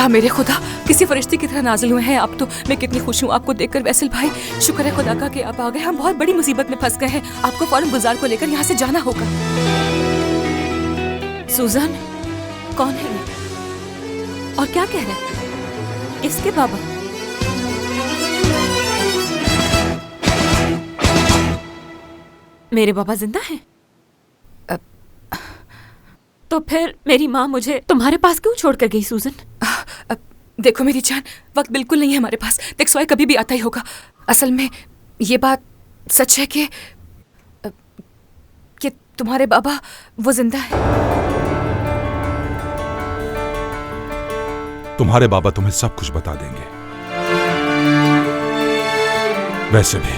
या मेरे खुदा, किसी फरिश्ते की तरह नाज़िल हुए हैं आप तो। मैं कितनी खुश हूँ आपको देखकर वैसल भाई। शुक्र है खुदा का कि आप आ गए। हम बहुत बड़ी मुसीबत में फंस गए हैं। आपको फौरन गुलजार को लेकर यहाँ से जाना होगा। सुजान, कौन है ये और क्या कह रहे हैं? इसके बाबा? मेरे बाबा जिंदा हैं? तो फिर मेरी माँ मुझे तुम्हारे पास क्यों छोड़ कर गई सुजन? देखो मेरी जान, वक्त बिल्कुल नहीं है हमारे पास। देख सोए कभी भी आता ही होगा। असल में ये बात सच है कि तुम्हारे बाबा वो जिंदा है। तुम्हारे बाबा तुम्हें सब कुछ बता देंगे। वैसे भी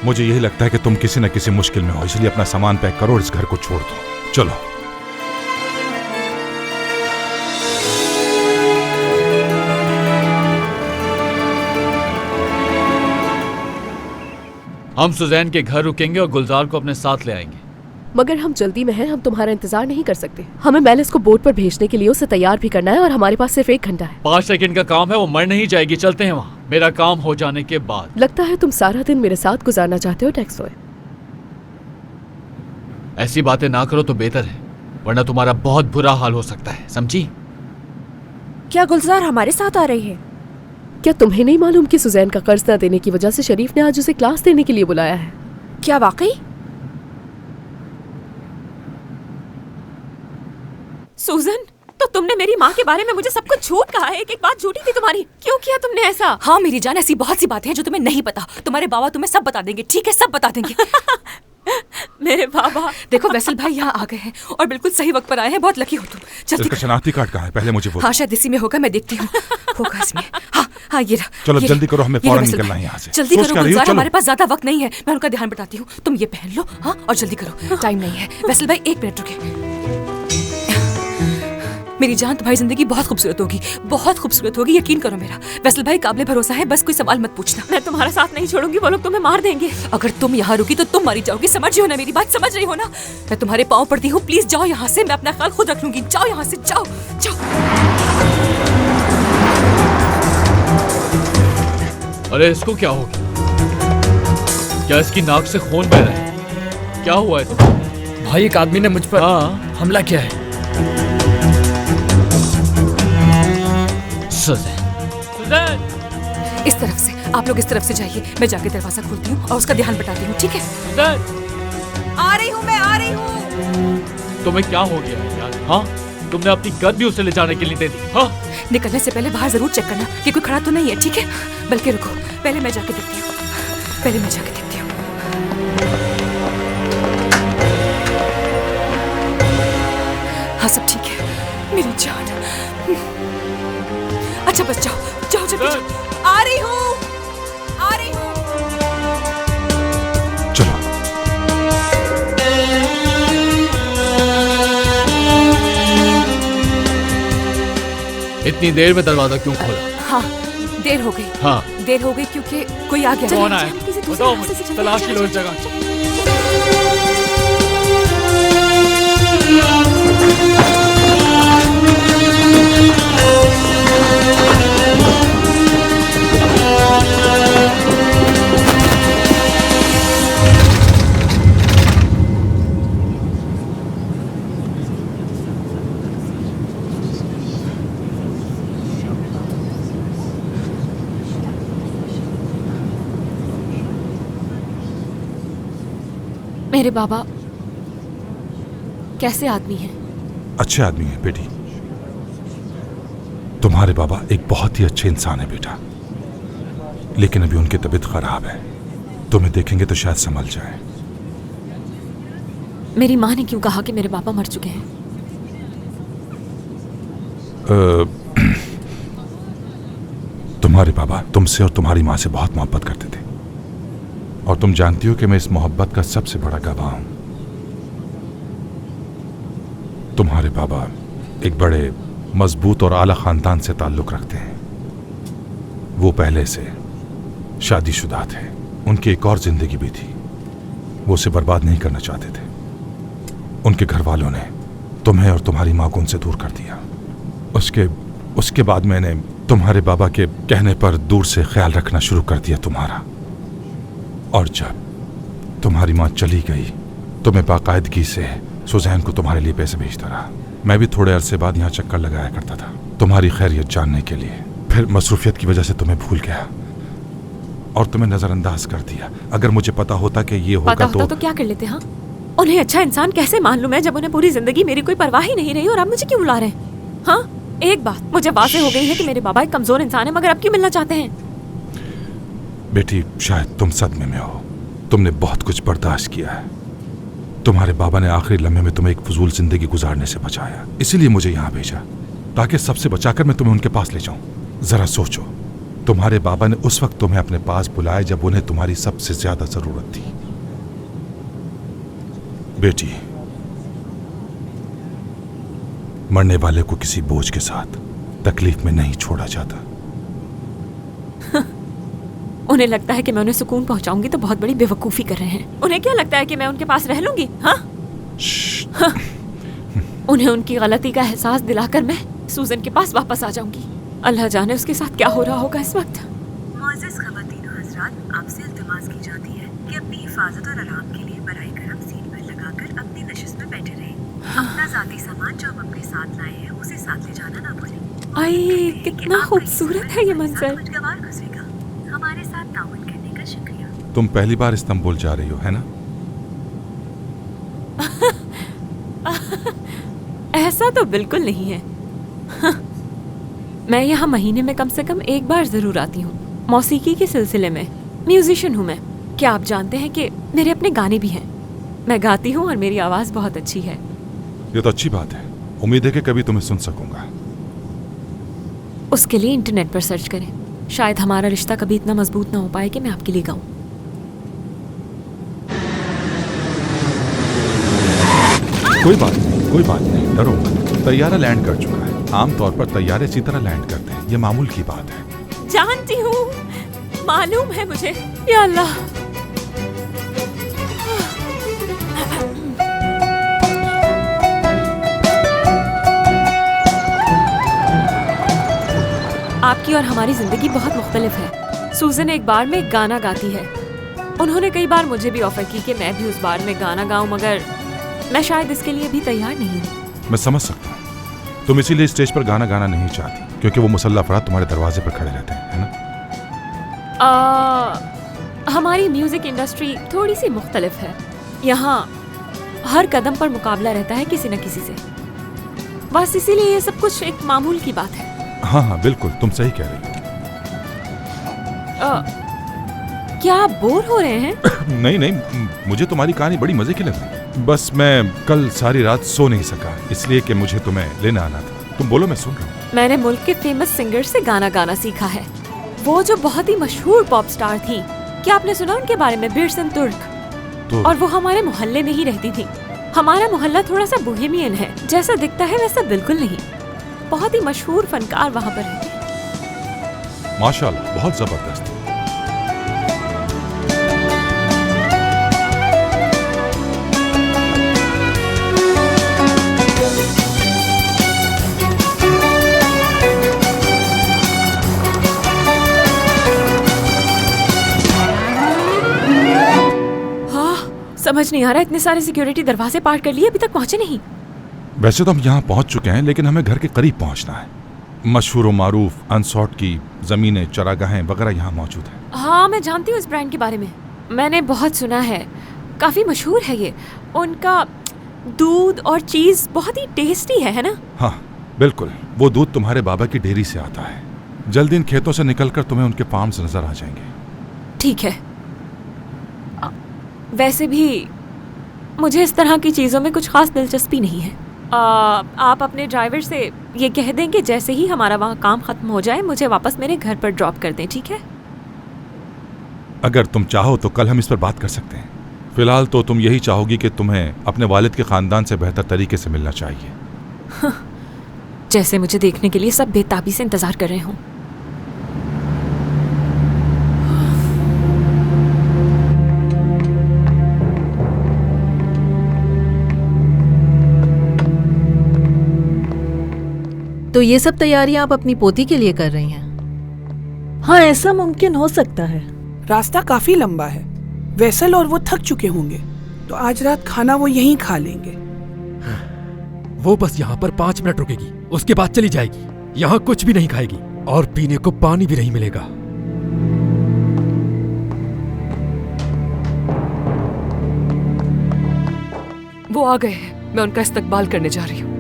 मुझे यही लगता है कि तुम किसी न किसी मुश्किल में हो, इसलिए अपना सामान पैक करो और इस घर को छोड़ दो। चलो। हम सुजैन के घर रुकेंगे और गुलजार को अपने साथ ले आएंगे। मगर हम जल्दी में हैं, हम तुम्हारा इंतजार नहीं कर सकते। हमें मेलिस को बोट पर भेजने के लिए उसे तैयार भी करना है और हमारे पास सिर्फ 1 घंटा है। 5 सेकंड का काम है, वो मर नहीं जाएगी। चलते हैं वहाँ, मेरा काम हो जाने के बाद। लगता है तुम सारा दिन मेरे साथ गुजारना चाहते हो टेक्सोए। ऐसी बातें ना करो तो बेहतर है, वरना तुम्हारा बहुत बुरा हाल हो सकता है, समझी? क्या गुलजार हमारे साथ आ रही है? क्या तुम्हें नहीं मालूम कि सुजैन का कर्ज न देने की वजह से शरीफ ने आज उसे क्लास देने के लिए बुलाया है? क्या वाकई? सुजन, तो तुमने मेरी माँ के बारे में मुझे सब कुछ झूठ कहा है। एक एक बात झूठी थी तुम्हारी। क्यों किया तुमने ऐसा? हाँ मेरी जान, ऐसी बहुत सी बातें हैं जो तुम्हें नहीं पता। तुम्हारे बाबा तुम्हें सब बता देंगे, ठीक है? सब बता देंगे। मेरे बाबा। देखो वैसल भाई यहाँ आ गए हैं और बिल्कुल सही वक्त पर आए हैं। बहुत लकी हो तुम। इसका शनाख्ती कार्ड कहाँ है? पहले मुझे वो। हाँ शायद इसी में होगा, मैं देखती हूँ। होगा इसमें। हाँ हाँ ये रहा। चलो जल्दी करो, हमें फौरन निकलना है यहाँ से। जल्दी करो गुलजार, हमारे पास ज्यादा वक्त नहीं है। मैं उनका ध्यान बताती हूँ, तुम ये पहन लो। हाँ और जल्दी करो, टाइम नहीं है। वैसल भाई 1 मिनट रुके। मेरी जान, तुम्हारी जिंदगी बहुत खूबसूरत होगी, बहुत खूबसूरत होगी, यकीन करो मेरा। वैसल भाई काबिल भरोसा है, बस कोई सवाल मत पूछना। मैं तुम्हारा साथ नहीं छोड़ूंगी, वो लोग तुम्हें मार देंगे। अगर तुम यहाँ रुकी तो तुम मारी जाओगी, समझ रही हो ना? मेरी बात समझ रही हो ना? मैं तुम्हारे पाँव पड़ती हूँ, प्लीज जाओ यहाँ से। मैं अपना ख्याल खुद रख लूंगी। जाओ यहाँ से, जाओ जाओ। अरे इसको क्या हो गया? क्या इसकी नाक से खून बह रहा है? क्या हुआ है तुम्हें? भाई एक आदमी ने मुझ पर हमला किया है। इस तरफ से, आप लोग इस तरफ से जाइए। मैं जाके दरवाजा खोलती हूँ और उसका ध्यान बताती हूँ, ठीक है? आ रही हूँ, मैं आ रही हूँ। तुम्हें क्या हो गया यार? हाँ, तुमने अपनी गन भी उसे ले जाने के लिए दे दी। हाँ, निकलने से पहले बाहर जरूर चेक करना कि कोई खड़ा तो नहीं है, ठीक है? बल्कि रुको, पहले मैं जाके देखती हूँ। पहले मैं जाके देखती हूँ। हाँ सब ठीक है मेरी जान। अच्छा बस जाओ जाओ जल्दी जाओ। आ रही हूँ, आ रही हूँ। चलो। इतनी देर में दरवाजा क्यों खोला? हाँ देर हो गई। हाँ देर हो गई क्योंकि कोई आ गया। कौन आया? बताओ मुझे, तलाश लो इस जगह। मेरे बाबा कैसे आदमी हैं? अच्छे आदमी हैं बेटी। तुम्हारे बाबा एक बहुत ही अच्छे इंसान है बेटा, लेकिन अभी उनकी तबीयत खराब है। तुम्हें देखेंगे तो शायद संभल जाए। मेरी माँ ने क्यों कहा कि मेरे पापा मर चुके हैं? तुम्हारे पापा तुमसे और तुम्हारी माँ से बहुत मोहब्बत करते थे, और तुम जानती हो कि मैं इस मोहब्बत का सबसे बड़ा गवाह हूं। तुम्हारे पापा एक बड़े मजबूत और आला खानदान से ताल्लुक रखते हैं। वो पहले से शादीशुदा थे, उनकी एक और जिंदगी भी थी, वो उसे बर्बाद नहीं करना चाहते थे। उनके घर वालों ने तुम्हें और तुम्हारी माँ को उनसे दूर कर दिया। उसके बाद मैंने तुम्हारे बाबा के कहने पर दूर से ख्याल रखना शुरू कर दिया तुम्हारा। और जब तुम्हारी माँ चली गई तो मैं बाकायदगी से सुजैन को तुम्हारे लिए पैसे भेजता रहा। मैं भी थोड़े अरसे बाद यहाँ चक्कर लगाया करता था तुम्हारी खैरियत जानने के लिए। फिर मसरूफियत की वजह से तुम्हें भूल गया और तुम्हें नजरअंदाज कर दिया। अगर मुझे पता होता कि ये होगा पता होता तो क्या कर लेते? हाँ, उन्हें अच्छा इंसान कैसे मान लूं मैं जब उन्हें पूरी जिंदगी मेरी कोई परवाह ही नहीं रही और अब मुझे क्यों बुला रहे हैं? हाँ, एक बात मुझे वाज़ेह हो गई है कि मेरे बाबा एक कमजोर इंसान है, मगर अब क्यों मिलना चाहते हैं? बेटी, शायद तुम सदमे में हो। तुमने बहुत कुछ बर्दाश्त किया है। तुम्हारे बाबा ने आखिरी लम्हे में तुम्हें एक फजूल जिंदगी गुजारने से बचाया, इसीलिए मुझे यहाँ भेजा ताकि सबसे बचाकर मैं तुम्हें उनके पास ले जाऊं। जरा सोचो, तुम्हारे बाबा ने उस वक्त तुम्हें अपने पास बुलाया जब उन्हें तुम्हारी सबसे ज्यादा जरूरत थी। बेटी, मरने वाले को किसी बोझ के साथ तकलीफ में नहीं छोड़ा जाता। उन्हें लगता है कि मैं उन्हें सुकून पहुंचाऊंगी तो बहुत बड़ी बेवकूफी कर रहे हैं। उन्हें क्या लगता है कि मैं उनके पास रह लूंगी? हाँ? उन्हें उनकी गलती का एहसास दिलाकर मैं सूजन के पास वापस आ जाऊंगी। अल्लाह जाने उसके साथ क्या हो रहा होगा इस वक्त। मुअज़्ज़िज़ ख़वातीन व हज़रात, आपसे इल्तिमास की जाती है कि अपनी हिफाजत और आराम के लिए बराए करम सीट बेल्ट लगाकर अपनी नशिस्त में बैठे रहें। अपना ज़ाती सामान जो हम अपने साथ लाए हैं उसे साथ ले जाना ना भूलें। आई, कितना खूबसूरत है ये मंजर। खुशगवार गुज़रेगा। हमारे साथ ताउन करने का शुक्रिया। तुम पहली बार इस्तांबुल जा रही हो, है ना? ऐसा तो बिल्कुल नहीं है। मैं यहाँ महीने में कम से कम एक बार जरूर आती हूँ, मौसीकी के सिलसिले में। म्यूजिशियन हूँ मैं। क्या आप जानते हैं कि मेरे अपने गाने भी हैं? मैं गाती हूँ और मेरी आवाज़ बहुत अच्छी है। ये तो अच्छी बात है। उम्मीद है कि कभी तुम्हें सुन सकूंगा। उसके लिए इंटरनेट पर सर्च करें। शायद हमारा रिश्ता कभी इतना मजबूत ना हो पाए कि मैं आपके लिए गाऊं। कोई बात नहीं, डरो मत। तैयारा लैंड कर चुका है। आमतौर पर तैयारे इसी तरह लैंड करते हैं, ये मामूल की बात है। जानती हूँ, मालूम है मुझे। या अल्लाह, आपकी और हमारी जिंदगी बहुत मुख्तलिफ है। सूजन एक बार में एक गाना गाती है। उन्होंने कई बार मुझे भी ऑफर की कि मैं भी उस बार में गाना गाऊं, मगर मैं शायद इसके लिए भी तैयार नहीं हूँ। मैं समझ सकता हूँ। तुम इसीलिए स्टेज पर गाना गाना नहीं चाहती क्योंकि वो मुसल्लह अफराद तुम्हारे दरवाजे पर खड़े रहते हैं, है ना? हमारी म्यूजिक इंडस्ट्री थोड़ी सी मुख्तलिफ है। यहाँ हर कदम पर मुकाबला रहता है किसी न किसी से। बस इसीलिए ये सब कुछ एक मामूल की बात है। हाँ, बिल्कुल, तुम सही कह रही हो। क्या आप बोर हो रहे हैं? नहीं, मुझे तुम्हारी कहानी बड़ी मजे की लग रही है। बस मैं कल सारी रात सो नहीं सका, इसलिए कि मुझे तुम्हें लेना आना था। तुम बोलो, मैं सुन रहा हूँ। मैंने मुल्क के फेमस सिंगर से गाना गाना सीखा है। वो जो बहुत ही मशहूर पॉप स्टार थी, क्या आपने सुना उनके बारे में? बिरसन तुर्क। तो और वो हमारे मोहल्ले में ही रहती थी। हमारा मोहल्ला थोड़ा सा बोहेमियन है, जैसा दिखता है वैसा बिल्कुल नहीं। बहुत ही मशहूर फनकार वहाँ पर रहते हैं। माशाल्लाह, बहुत जबरदस्त। समझ नहीं आ रहा, इतने सारे सिक्योरिटी दरवाजे पार कर लिए, अभी तक पहुंचे नहीं। वैसे तो हम यहाँ पहुँच चुके हैं, लेकिन हमें घर के करीब पहुँचना है। मशहूर मारूफ अनसॉट की जमीनें, चरागाहें वगैरह यहाँ मौजूद हैं। हाँ, मैं जानती हूँ इस ब्रांड के बारे में। मैंने बहुत सुना है, काफी मशहूर है ये। उनका दूध और चीज बहुत ही टेस्टी है ना? हाँ बिल्कुल, वो दूध तुम्हारे बाबा की डेयरी से आता है। जल्द इन खेतों से निकलकर तुम्हें उनके फार्म्स नजर आ जाएंगे। ठीक है। वैसे भी मुझे इस तरह की चीज़ों में कुछ खास दिलचस्पी नहीं है। आप अपने ड्राइवर से ये कह दें कि जैसे ही हमारा वहाँ काम ख़त्म हो जाए मुझे वापस मेरे घर पर ड्रॉप कर दें, ठीक है? अगर तुम चाहो तो कल हम इस पर बात कर सकते हैं। फिलहाल तो तुम यही चाहोगी कि तुम्हें अपने वालिद के ख़ानदान से बेहतर तरीके से मिलना चाहिए। जैसे मुझे देखने के लिए सब बेताबी से इंतज़ार कर रहे हों। तो ये सब तैयारियां आप अपनी पोती के लिए कर रही हैं? हाँ, ऐसा मुमकिन हो सकता है। रास्ता काफी लंबा है। वैसल और वो थक चुके होंगे, तो आज रात खाना वो यहीं खा लेंगे। वो बस यहाँ पर 5 मिनट रुकेगी, उसके बाद चली जाएगी। यहाँ कुछ भी नहीं खाएगी और पीने को पानी भी नहीं मिलेगा। वो आ गए हैं, मैं उनका इस्तकबाल करने जा रही हूँ।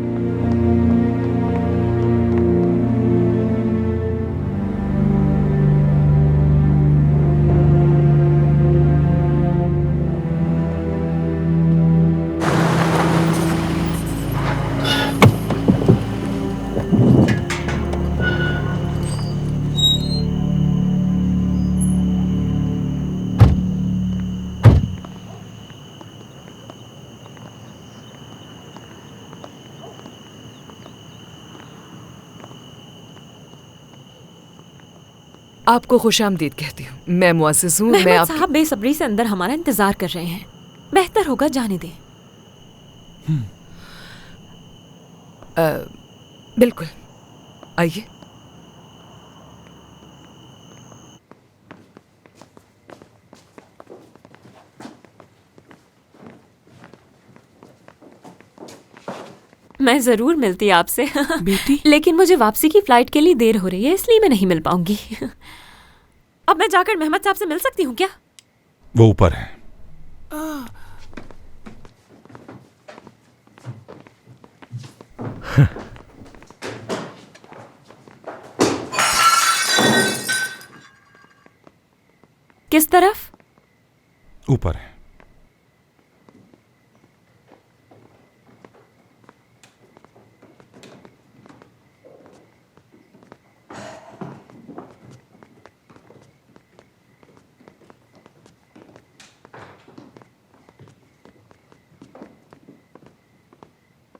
आपको खुशामदीद कहती हूँ। मैं मुअज़्ज़िज़ हूँ। मैं मेहमद साहब बेसब्री से अंदर हमारा इंतजार कर रहे हैं। बेहतर होगा जाने दें। बिल्कुल, आइए। मैं जरूर मिलती आपसे बेटी, लेकिन मुझे वापसी की फ्लाइट के लिए देर हो रही है, इसलिए मैं नहीं मिल पाऊंगी। अब मैं जाकर मेहमद साहब से मिल सकती हूँ क्या? वो ऊपर है। किस तरफ? ऊपर है।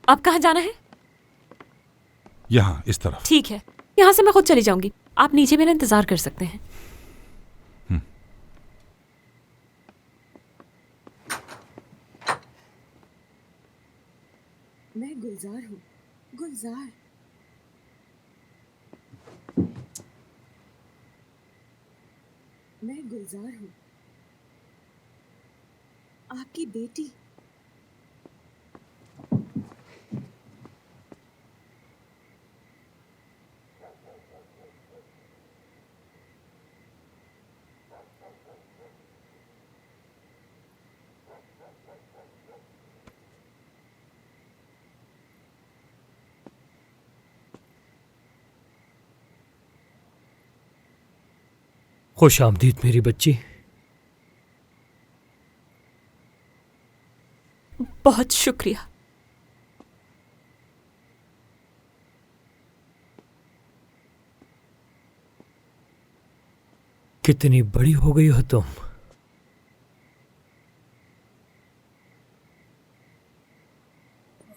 अब कहाँ जाना है? यहाँ, इस तरफ। ठीक है, यहाँ से मैं खुद चली जाऊंगी। आप नीचे मेरा इंतजार कर सकते हैं। मैं गुलजार हूँ, गुलजार। मैं गुलजार हूँ, आपकी बेटी। खुश आमदीद मेरी बच्ची। बहुत शुक्रिया। कितनी बड़ी हो गई हो तुम।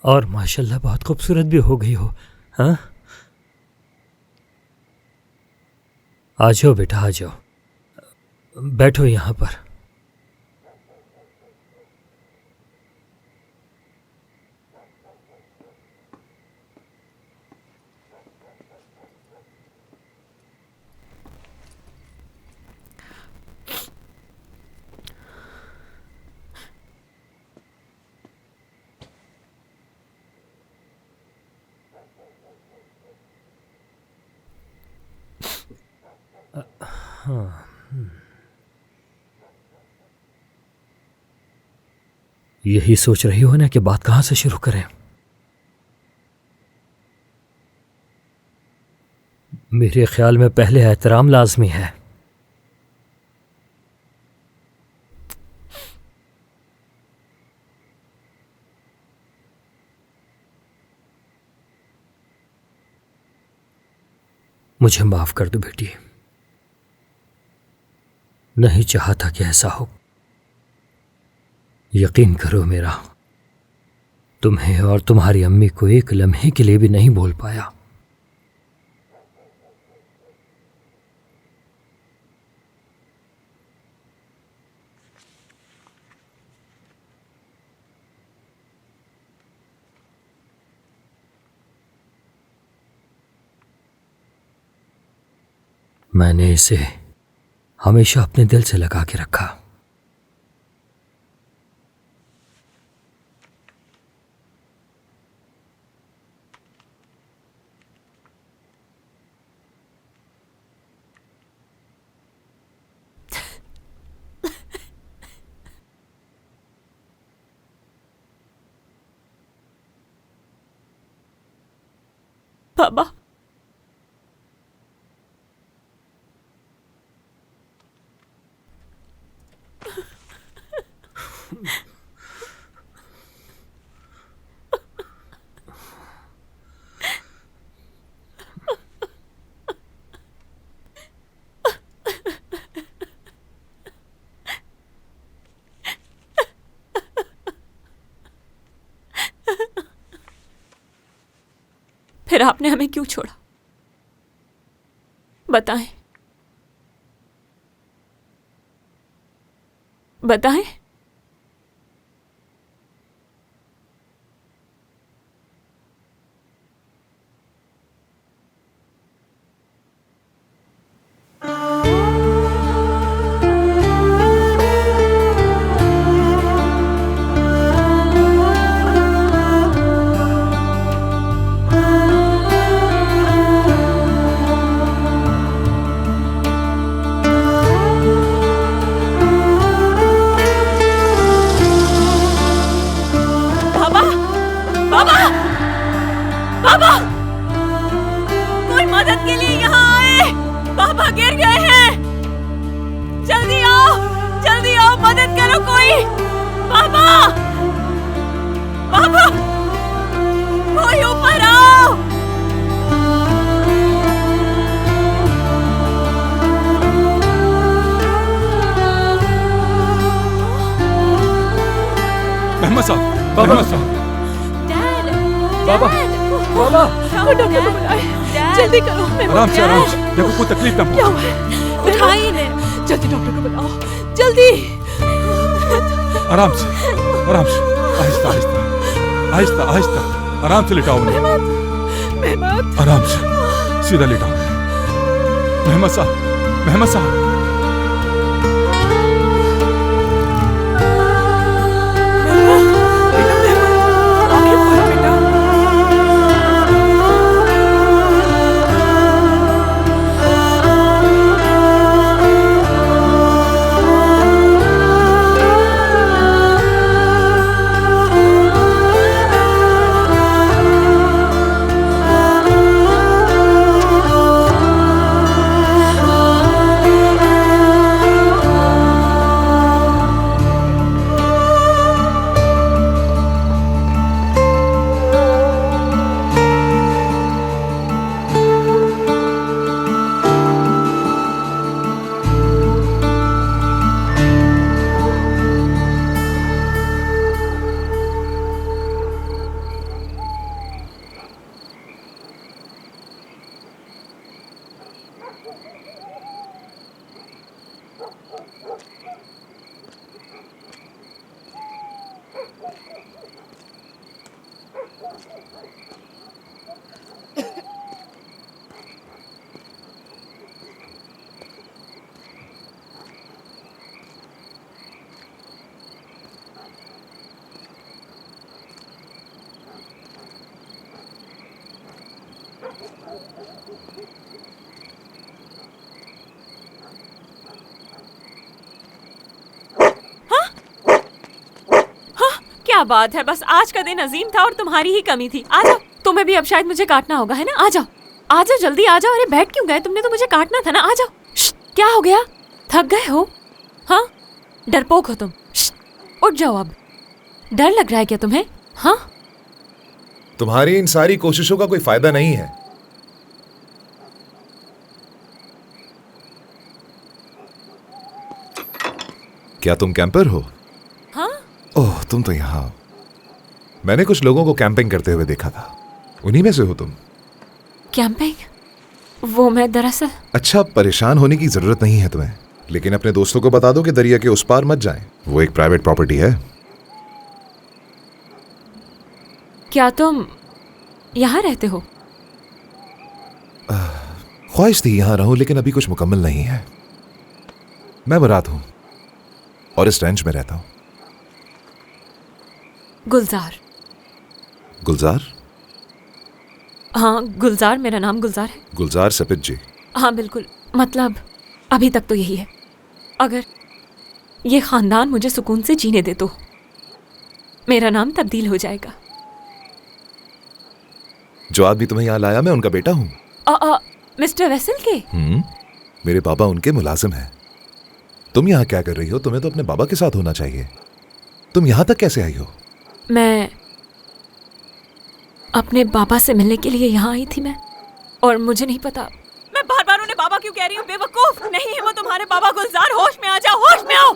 और माशाल्लाह बहुत खूबसूरत भी हो गई हो। हाँ, आ जाओ बेटा, आ जाओ, बैठो यहाँ पर। हाँ, यही सोच रही हो ना कि बात कहाँ से शुरू करें। मेरे ख्याल में पहले एहतराम लाजमी है। मुझे माफ कर दो बेटी, नहीं चाहता कि ऐसा हो। यकीन करो मेरा, तुम्हें और तुम्हारी अम्मी को एक लम्हे के लिए भी नहीं बोल पाया। मैंने इसे हमेशा अपने दिल से लगा के रखा। बाबा, फिर आपने हमें क्यों छोड़ा? बताएं, बताएं। बाबा, कोई मदद के लिए यहाँ आए। बाबा गिर गए हैं। जल्दी आओ, मदद करो कोई। बाबा, बाबा, कोई ऊपर आओ। मेहमद साहब, मेहमद साहब। बाबा, बाबा, डॉक्टर को बुलाए, जल्दी करो। आराम से, आराम से, देखो कोई तकलीफ ना हो। क्या हुआ है? उठाइए इन्हें। जल्दी डॉक्टर को बुलाओ, जल्दी। आराम से, आराम से, आहिस्ता आहिस्ता, आहिस्ता आहिस्ता, आराम से लिटाओ उन्हें। मेहमद, आराम से, सीधा लिटाओ। मेहमद साहब, मेहमद साहब। क्या बात है, बस आज का दिन अजीम था और तुम्हारी ही कमी थी। आ जाओ, तुम्हें भी अब शायद मुझे काटना होगा, है ना? आ जाओ, आ जाओ, जल्दी आ जाओ। अरे बैठ क्यों गए? तुमने तो मुझे काटना था ना। आ जाओ। क्या हो गया? थक गए हो? हाँ, डरपोक हो तुम। उठ जाओ अब। डर लग रहा है क्या तुम्हें? हाँ, तुम्हारी इन सारी कोशिशों का कोई फायदा नहीं है। क्या तुम कैंपर हो? हाँ। ओह, तुम तो यहाँ। मैंने कुछ लोगों को कैंपिंग करते हुए देखा था, उन्हीं में से हो तुम। कैंपिंग? वो मैं दरअसल। अच्छा, परेशान होने की जरूरत नहीं है तुम्हें, लेकिन अपने दोस्तों को बता दो कि दरिया के उस पार मत जाएं। वो एक प्राइवेट प्रॉपर्टी है। क्या तुम यहाँ रहते हो? ख्वाहिश थी यहाँ रहूं, लेकिन अभी कुछ मुकम्मल नहीं है। मैं मुराद हूं और इस रेंज में रहता हूं। गुलजार। गुलजार? हाँ गुलजार, मेरा नाम गुलजार है। गुलजार सपित जी? हाँ बिल्कुल, मतलब अभी तक तो यही है। अगर ये खानदान मुझे सुकून से जीने दे तो मेरा नाम तब्दील हो जाएगा। जो आदमी तुम्हें यहाँ लाया, मैं उनका बेटा हूँ। मिस्टर वेसल के? मेरे पापा उनके मुलाजिम हैं। तुम यहाँ क्या कर रही हो? तुम्हें तो अपने बाबा के साथ होना चाहिए। तुम यहाँ तक कैसे आई हो? मैं अपने बाबा से मिलने के लिए यहाँ आई थी मैं, और मुझे नहीं पता। मैं बार बार उन्हें बाबा क्यों कह रही हूँ? बेवकूफ! नहीं है वो तुम्हारे बाबा। गुलजार, होश में आ जाओ, होश में आओ।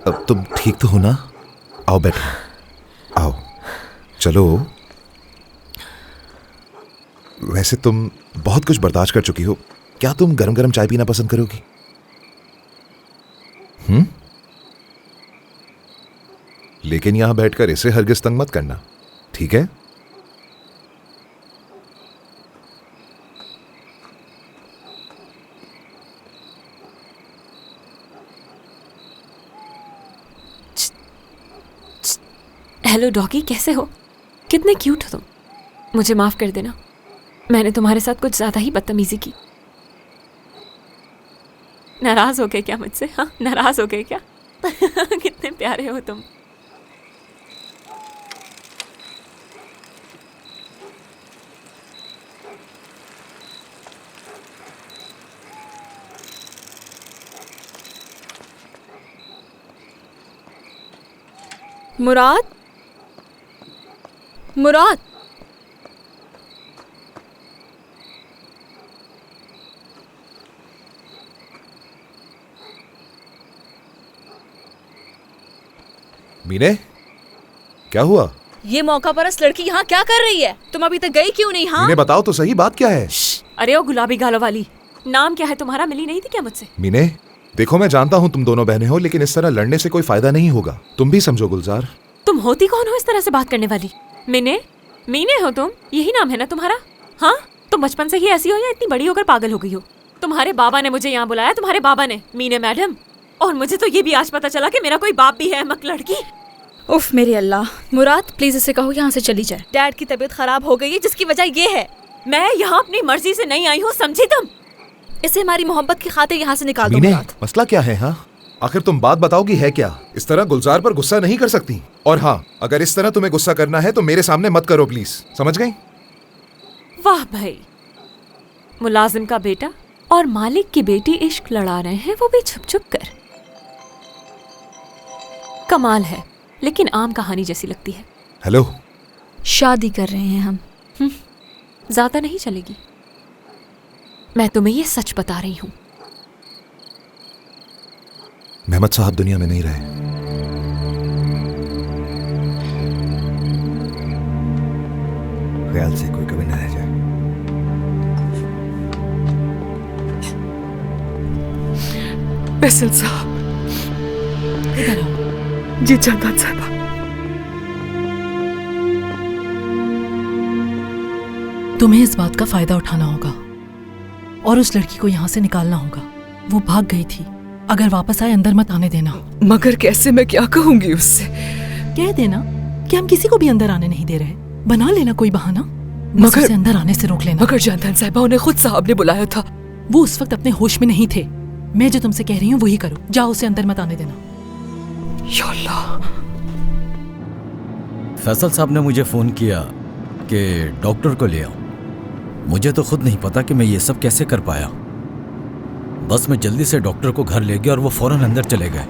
अब तुम ठीक तो हो ना? आओ बैठो, आओ, चलो। वैसे तुम बहुत कुछ बर्दाश्त कर चुकी हो, क्या तुम गरम गरम चाय पीना पसंद करोगी? लेकिन यहां बैठकर इसे हरगिज तंग मत करना, ठीक है? हेलो डॉगी, कैसे हो? कितने क्यूट हो तुम। मुझे माफ कर देना, मैंने तुम्हारे साथ कुछ ज्यादा ही बदतमीजी की। नाराज हो गए क्या मुझसे? हाँ, नाराज हो गए क्या? कितने प्यारे हो तुम। मुराद, मुराद, मीने, क्या हुआ? ये मौका परस्त लड़की यहाँ क्या कर रही है? तुम अभी तक गई क्यों नहीं? हाँ मीने बताओ तो सही, बात क्या है? अरे ओ गुलाबी गालों वाली, नाम क्या है तुम्हारा? मिली नहीं थी क्या मुझसे? मीने देखो, मैं जानता हूँ तुम दोनों बहनें हो, लेकिन इस तरह लड़ने से कोई फायदा नहीं होगा। तुम भी समझो गुलजार। तुम होती कौन हो इस तरह से बात करने वाली? मीने, मीने हो तुम? यही नाम है ना तुम्हारा? हाँ, तुम बचपन से ही ऐसी हो या इतनी बड़ी होकर पागल हो गई हो? तुम्हारे बाबा ने मुझे यहाँ बुलाया, तुम्हारे बाबा ने, मीने मैडम। और मुझे तो ये भी आज पता चला कि मेरा कोई बाप भी है, अहमक लड़की। उफ मेरे अल्लाह। मुराद प्लीज इसे कहो यहाँ से चली जाए। डैड की तबीयत खराब हो गई है, जिसकी वजह ये है। मैं यहाँ अपनी मर्जी से नहीं आई हूँ, समझी तुम? इसे हमारी मोहब्बत की खातिर यहाँ से निकाल दो। मीने, मसला क्या है? हाँ, आखिर तुम बात बताओगी है क्या? इस तरह गुलजार पर गुस्सा नहीं कर सकती। और हाँ, अगर इस तरह तुम्हें गुस्सा करना है तो मेरे सामने मत करो प्लीज, समझ गई? वाह भाई, मुलाजिम का बेटा और मालिक की बेटी इश्क लड़ा रहे हैं, वो भी छुप छुप कर। कमाल है, लेकिन आम कहानी जैसी लगती है। हेलो, शादी कर रहे हैं हम। ज्यादा नहीं चलेगी। मैं तुम्हें ये सच बता रही हूँ। मेहमद साहब दुनिया में नहीं रहे। ख्याल से कोई कभी न रह जाए। फैसल साहब, इधर आओ। जी जादाद साहबा, तुम्हें इस बात का फायदा उठाना होगा और उस लड़की को यहाँ से निकालना होगा। वो भाग गई थी, अगर वापस आए अंदर मत आने देना। मगर कैसे? मैं क्या कहूंगी उससे? कह देना कि हम किसी को भी अंदर आने नहीं दे रहे। बना लेना कोई बहाना, मगर उसे अंदर आने से रोक लेना। मगर जानदान साहिबा, उन्हें खुद साहब ने बुलाया था। वो उस वक्त अपने होश में नहीं थे। मैं जो तुमसे कह रही हूँ वही करो। जाओ, उसे अंदर मत आने देना। या अल्लाह। फैसल साहब ने मुझे फोन किया कि डॉक्टर को ले आओ। मुझे तो खुद नहीं पता कि मैं ये सब कैसे कर पाया। बस मैं जल्दी से डॉक्टर को घर ले गया और वो फौरन अंदर चले गए।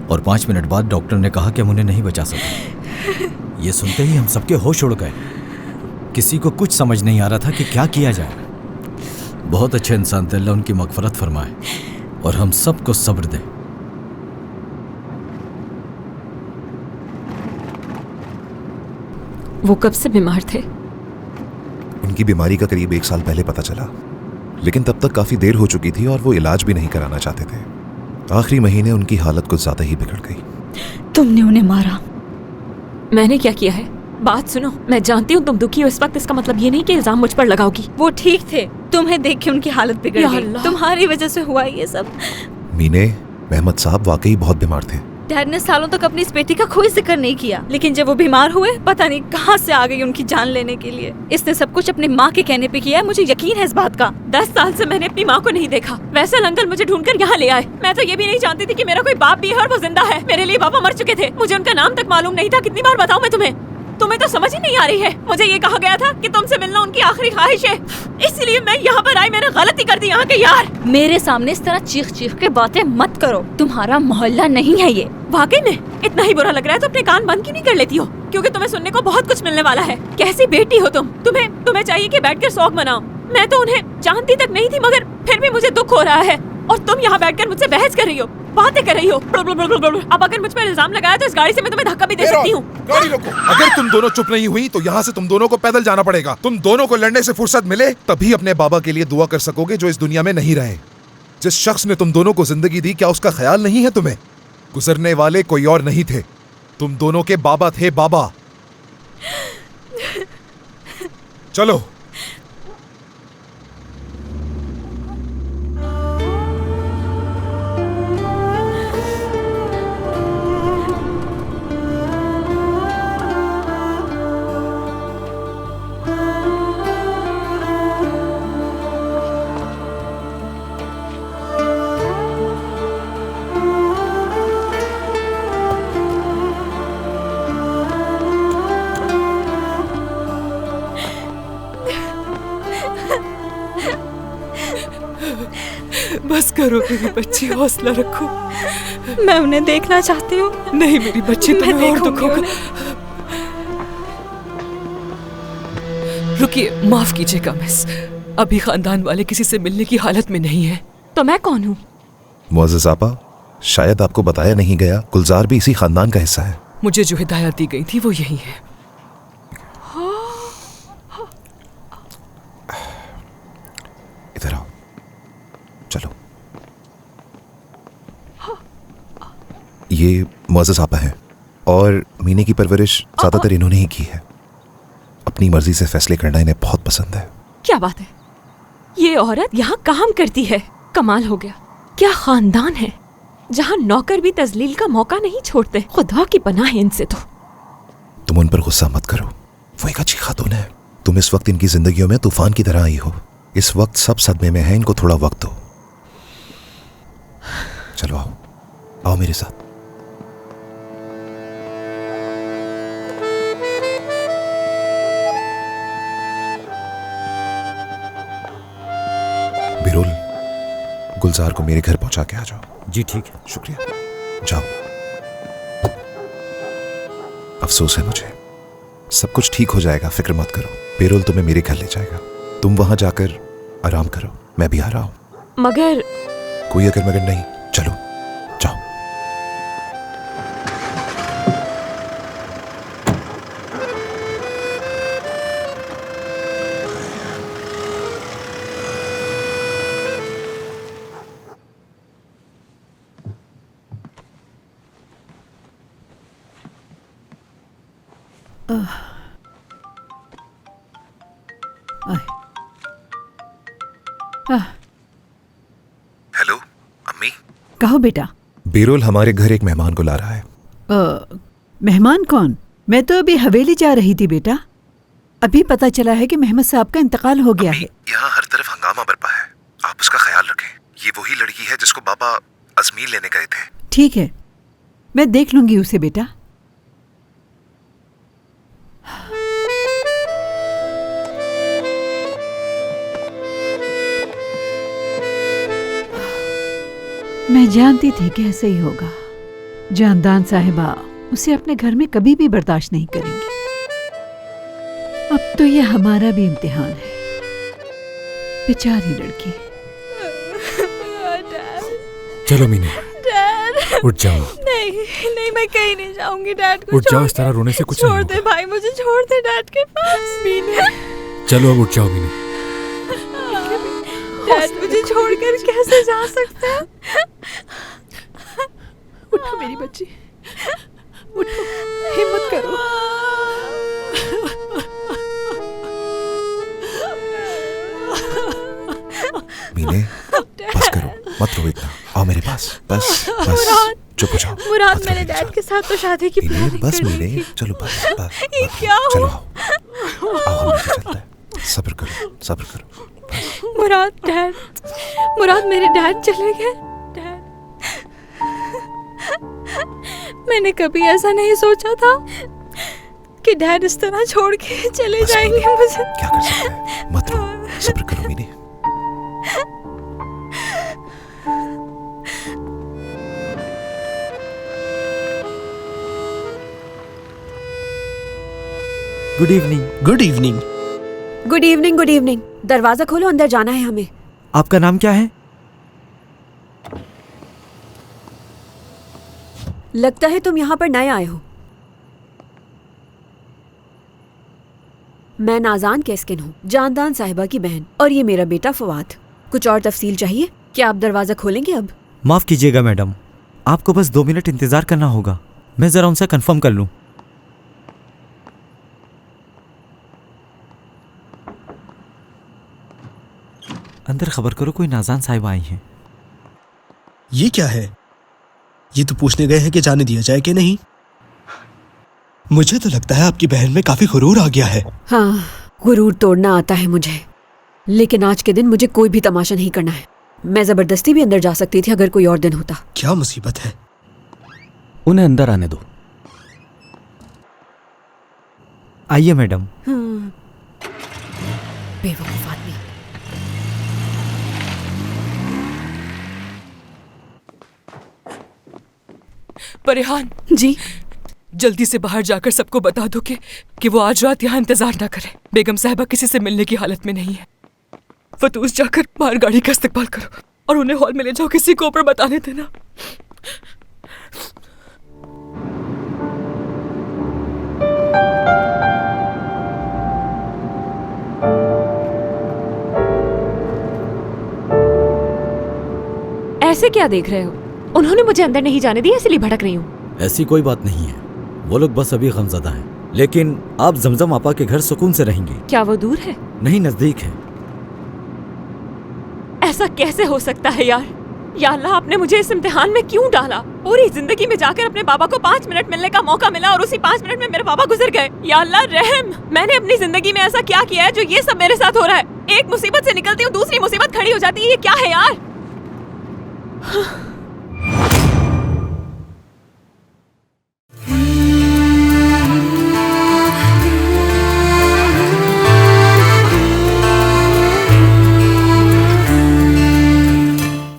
और 5 मिनट बाद डॉक्टर ने कहा कि हम उन्हें नहीं बचा सके। ये सुनते ही हम सबके होश उड़ गए। किसी को कुछ समझ नहीं आ रहा था कि क्या किया जाए। बहुत अच्छे इंसान थे, अल्लाह उनकी मगफरत फरमाए और हम सबको सब्र दे। वो कब से बीमार थे? उनकी बीमारी का करीब 1 साल पहले पता चला, लेकिन तब तक काफी देर हो चुकी थी और वो इलाज भी नहीं कराना चाहते थे। आखिरी महीने उनकी हालत कुछ ज्यादा ही बिगड़ गई। तुमने उन्हें मारा? मैंने क्या किया है? बात सुनो, मैं जानती हूँ तुम दुखी हो इस वक्त, इसका मतलब ये नहीं कि इल्जाम मुझ पर लगाओगी। वो ठीक थे, तुम्हें देख के उनकी हालत बिगड़ या गई। अल्लाह। तुम्हारी वजह से हुआ ये सब। मीने, मेहमद साहब वाकई बहुत बीमार थे। डैड ने सालों तक अपनी इस बेटी का कोई जिक्र नहीं किया, लेकिन जब वो बीमार हुए पता नहीं कहाँ से आ गई उनकी जान लेने के लिए। इसने सब कुछ अपनी माँ के कहने पे किया है, मुझे यकीन है इस बात का। 10 साल से मैंने अपनी माँ को नहीं देखा। वैसे अंकल मुझे ढूंढकर यहाँ ले आए। मैं तो ये भी नहीं जानती थी कि मेरा कोई बाप भी है और वो जिंदा है। मेरे लिए पापा मर चुके थे, मुझे उनका नाम तक मालूम नहीं था। कितनी बार बताऊं मैं तुम्हें तो समझ ही नहीं आ रही है। मुझे ये कहा गया था कि तुमसे मिलना उनकी आखिरी ख्वाहिश है, इसलिए मैं यहाँ पर आई। मैंने गलती कर दी यहाँ के यार। मेरे सामने इस तरह चीख चीख के बातें मत करो, तुम्हारा मोहल्ला नहीं है ये। वाकई में इतना ही बुरा लग रहा है तो अपने कान बंद क्यों नहीं कर लेती हो? क्योंकि तुम्हें सुनने को बहुत कुछ मिलने वाला है। कैसी बेटी हो तुम? तुम्हें चाहिए कि बैठकर शौक मनाओ। मैं तो उन्हें जानती तक नहीं थी, मगर फिर भी मुझे दुख हो रहा है। और तुम यहाँ बैठकर मुझसे बहस कर रही हो, बातें कर रही हो। अब अगर मुझ पर इल्जाम लगाया तो इस गाड़ी से मैं तुम्हें धक्का भी दे सकती हूँ। गाड़ी रोको। अगर तुम दोनों चुप नहीं हुई तो यहाँ से तुम दोनों को पैदल जाना पड़ेगा। तुम दोनों को लड़ने से फुर्सत मिले तभी अपने बाबा के लिए दुआ कर सकोगे जो इस दुनिया में नहीं रहे। जिस शख्स ने तुम दोनों को जिंदगी दी, क्या उसका ख्याल नहीं है तुम्हें? गुजरने वाले कोई और नहीं थे, तुम दोनों के बाबा थे। बाबा, चलो। बस करो मेरी बच्ची, हौसला रखो। मैं उन्हें देखना चाहती हूँ। नहीं मेरी बच्ची, तुम्हें और दुख होगा। रुकिए, माफ कीजिएगा मिस, अभी खानदान वाले किसी से मिलने की हालत में नहीं है। तो मैं कौन हूँ? मुअज़्ज़ज़ आपा, शायद आपको बताया नहीं गया, गुलजार भी इसी खानदान का हिस्सा है। मुझे जो हिदायत दी गई थी वो यही है। इधर आओ, चलो। ये मुअज़्ज़ज़ आपा है और मीने की परवरिश ज्यादातर इन्होंने ही की है। अपनी मर्जी से फैसले करना इन्हें बहुत पसंद है। क्या बात है, ये औरत यहाँ काम करती है। कमाल हो गया। क्या खानदान है जहाँ नौकर भी तजलील का मौका नहीं छोड़ते। खुदा की पनाह है इनसे तो। तुम उन पर गुस्सा मत करो, वो एक अच्छी खातून है। तुम इस वक्त इनकी जिंदगियों में तूफान की तरह आई हो। इस वक्त सब सदमे में है, इनको थोड़ा वक्त दो। चलो आओ, आओ मेरे साथ। बिरुल, गुलजार को मेरे घर पहुंचा के आ जाओ। जी ठीक है। शुक्रिया, जाओ। अफसोस है मुझे, सब कुछ ठीक हो जाएगा, फिक्र मत करो। बिरुल तुम्हें मेरे घर ले जाएगा, तुम वहां जाकर आराम करो, मैं भी आ रहा हूं। मगर कोई अगर मगर नहीं, चलो जाओ। हेलो अम्मी। कहो बेटा। बिरुल हमारे घर एक मेहमान को ला रहा है। मेहमान कौन? मैं तो अभी हवेली जा रही थी बेटा। अभी पता चला है कि मेहमद साहब का इंतकाल हो गया है। यहाँ हर तरफ हंगामा बरपा है, आप उसका ख्याल रखें। ये वही लड़की है जिसको बाबा अजमीर लेने गए थे। ठीक है, मैं देख लूंगी उसे बेटा। मैं जानती थी कि ऐसे ही होगा। जानदान साहिबा उसे अपने घर में कभी भी बर्दाश्त नहीं करेंगी। अब तो ये हमारा भी इम्तिहान है। बेचारी लड़की। चलो मीने, उठ जाओ। नहीं मैं कहीं नहीं जाऊंगी। डैड को उठ जाओ, इस तरह रोने से कुछ नहीं छोड़ दे भाई, मुझे छोड़ दे डैड के पास। मीने, चलो अब उठ जाओ मीने। डैड मुझे छोड़कर कैसे जा सकते हैं? उठो मेरी बच्ची, उठो, हिम्मत करो। पीने बस करो, मत रो इतना, आओ मेरे पास, बस बस मुराद, चुप हो जाओ। मुराद मेरे डैड के साथ तो शादी की पीने प्लानिंग बस कर मीने, रही थी। चलो बस बस ये बस, क्या चलो हुआ? आओ हम लेके चलते हैं, सब्र करो सब्र करो। मुराद मेरे डैड चले गए। डैड, मैंने कभी ऐसा नहीं सोचा था कि डैड इस तरह छोड़ के चले जाएंगे मुझे। क्या कर सकते हैं, मत रो, सब्र करो मीने। Good evening. Good evening. Good evening, good evening. दरवाजा खोलो, अंदर जाना है हमें। आपका नाम क्या है? लगता है तुम यहाँ पर नए आए हो। मैं नाजान केस्किन हूँ, जानदान साहिबा की बहन, और ये मेरा बेटा फवाद। कुछ और तफसील चाहिए? क्या आप दरवाजा खोलेंगे अब? माफ कीजिएगा मैडम, आपको बस 2 मिनट इंतजार करना होगा। मैं जरा उनसे कंफर्म कर लूं। अंदर खबर करो, कोई नाजान साहिबा आई हैं। ये क्या है? ये तो पूछने गए हैं कि जाने दिया जाए कि नहीं। मुझे तो लगता है आपकी बहन में काफी गुरूर आ गया है। हाँ, गुरूर तोड़ना आता है मुझे, लेकिन आज के दिन मुझे कोई भी तमाशा नहीं करना है। मैं जबरदस्ती भी अंदर जा सकती थी अगर कोई और दिन होता। क्या मुसीबत है? उन्हें अंदर आने दो। आइए मैडम। बेवकूफ आदमी। परेहान जी, जल्दी से बाहर जाकर सबको बता दो कि वो आज रात यहाँ इंतजार ना करे। बेगम साहिबा किसी से मिलने की हालत में नहीं है। फतूस जाकर बाहर गाड़ी का इस्तकबाल करो और उन्हें हॉल में ले जाओ, किसी को ऊपर बताने देना। ऐसे क्या देख रहे हो? उन्होंने मुझे अंदर नहीं जाने दिया, इसलिए भड़क रही हूँ। ऐसी कोई बात नहीं है, वो लोग बस अभी गमज़दा हैं। लेकिन आप जमजम आपा के घर सुकून से रहेंगे। क्या वो दूर है? नहीं, नजदीक है। ऐसा कैसे हो सकता है यार? या अल्लाह, आपने मुझे इस इम्तिहान में क्यों डाला? पूरी जिंदगी में जाकर अपने बाबा को 5 मिनट मिलने का मौका मिला और उसी 5 मिनट में मेरे बाबा गुजर गए। या अल्लाह रहम, मैंने अपनी जिंदगी में ऐसा क्या किया है जो ये सब मेरे साथ हो रहा है? एक मुसीबत से निकलती हूँ, दूसरी मुसीबत खड़ी हो जाती है। ये क्या है यार?